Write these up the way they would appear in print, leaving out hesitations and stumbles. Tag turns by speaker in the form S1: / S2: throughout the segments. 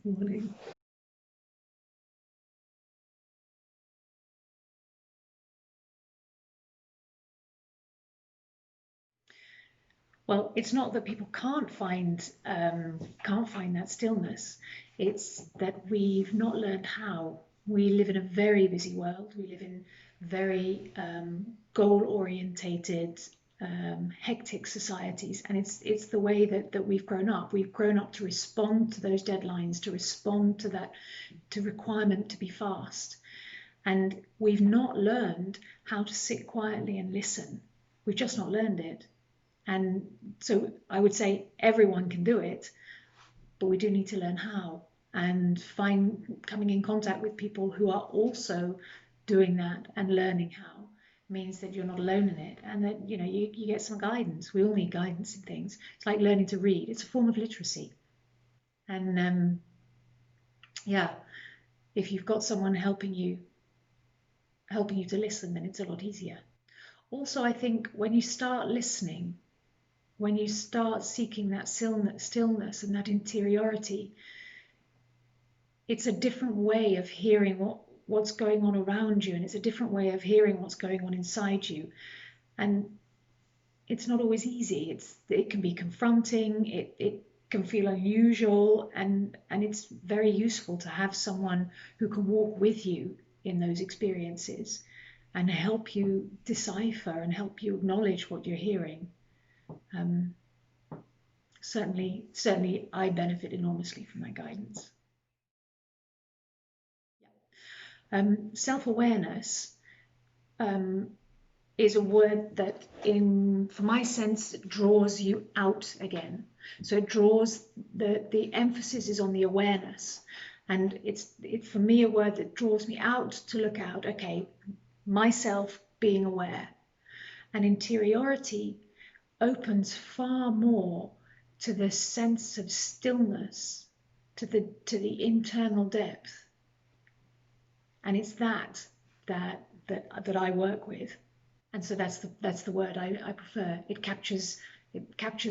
S1: Morning. Well, it's not that people can't find that stillness. It's that we've not learned how. We live in a very busy world. We live in very goal-orientated, hectic societies, and it's the way that we've grown up. We've grown up to respond to those deadlines, to respond to that, to requirement to be fast, and we've not learned how to sit quietly and listen. We've just not learned it. And so I would say everyone can do it, but we do need to learn how and coming in contact with people who are also doing that and learning how means that you're not alone in it, and that you get some guidance. We all need guidance in things. It's like learning to read. It's a form of literacy. And yeah, if you've got someone helping you to listen, then it's a lot easier. Also, I think when you start listening, when you start seeking that stillness and that interiority, it's a different way of hearing what's going on around you, and it's a different way of hearing what's going on inside you. And it's not always easy. It can be confronting, it can feel unusual, and it's very useful to have someone who can walk with you in those experiences and help you decipher and help you acknowledge what you're hearing. Certainly, I benefit enormously from that guidance. Self-awareness is a word that, for my sense, draws you out again. So it draws the emphasis is on the awareness, and it's for me a word that draws me out to look out. Okay, myself being aware, and interiority opens far more to the sense of stillness, to the internal depth, and it's that I work with, and so that's the word I prefer. It captures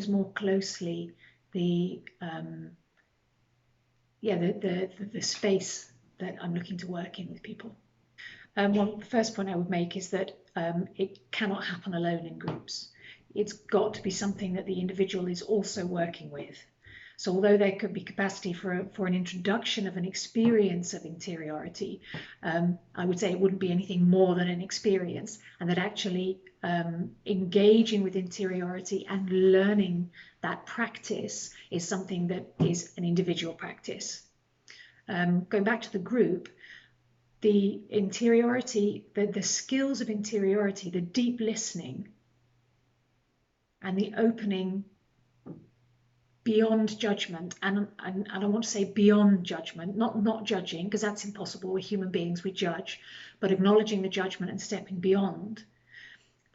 S1: more closely the space that I'm looking to work in with people. Well, the first point I would make is that it cannot happen alone in groups. It's got to be something that the individual is also working with. So although there could be capacity for an introduction of an experience of interiority, I would say it wouldn't be anything more than an experience, and that actually engaging with interiority and learning that practice is something that is an individual practice. Going back to the group, the interiority, the skills of interiority, the deep listening and the opening beyond judgment, and I want to say beyond judgment, not judging, because that's impossible. We're human beings, we judge, but acknowledging the judgment and stepping beyond.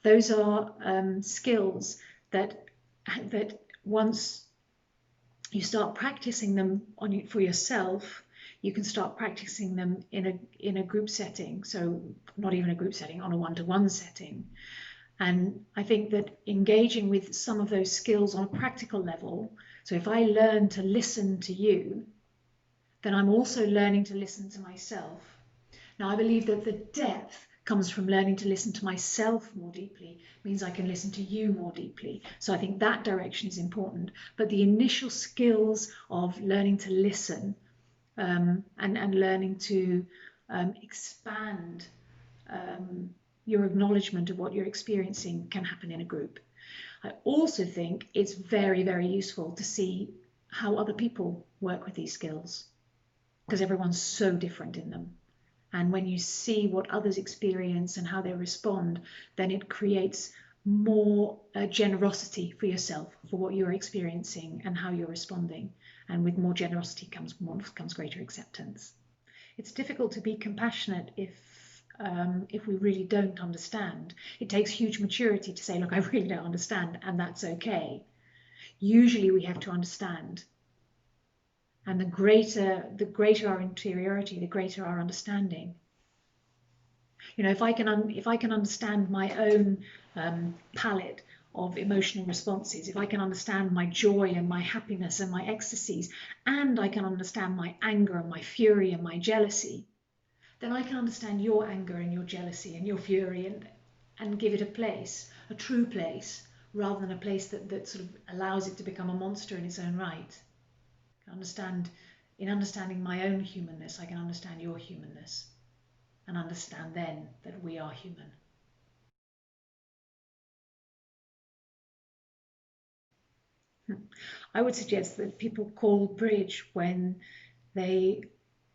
S1: Those are skills that once you start practicing them for yourself, you can start practicing them in a group setting. So not even a group setting, on a one-to-one setting. And I think that engaging with some of those skills on a practical level, so if I learn to listen to you, then I'm also learning to listen to myself. Now, I believe that the depth comes from learning to listen to myself more deeply, means I can listen to you more deeply. So I think that direction is important. But the initial skills of learning to listen and learning to expand your acknowledgement of what you're experiencing can happen in a group. I also think it's very, very useful to see how other people work with these skills, because everyone's so different in them. And when you see what others experience and how they respond, then it creates more generosity for yourself, for what you're experiencing and how you're responding. And with more generosity comes greater acceptance. It's difficult to be compassionate if we really don't understand. It takes huge maturity to say, look, I really don't understand, and that's okay. Usually we have to understand. And the greater our interiority, the greater our understanding. If I can understand my own palette of emotional responses, if I can understand my joy and my happiness and my ecstasies, and I can understand my anger and my fury and my jealousy, then I can understand your anger and your jealousy and your fury, and give it a place, a true place, rather than a place that sort of allows it to become a monster in its own right. In understanding my own humanness, I can understand your humanness, and understand then that we are human. I would suggest that people call bridge when they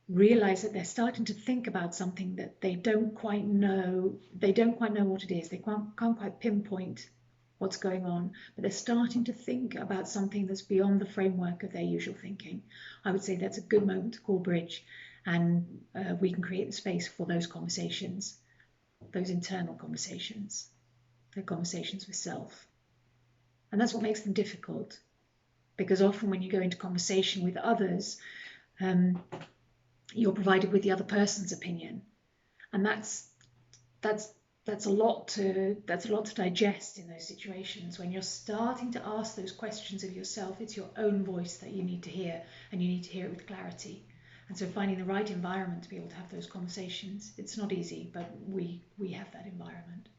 S1: realize that they're starting to think about something that they don't quite know. They don't quite know what it is. They can't quite pinpoint what's going on, but they're starting to think about something that's beyond the framework of their usual thinking. I would say that's a good moment to call bridge, and we can create the space for those conversations, those internal conversations, the conversations with self. And that's what makes them difficult, because often when you go into conversation with others, you're provided with the other person's opinion, and that's a lot to digest in those situations. When you're starting to ask those questions of yourself, it's your own voice that you need to hear, and you need to hear it with clarity. And so finding the right environment to be able to have those conversations, it's not easy, but we have that environment.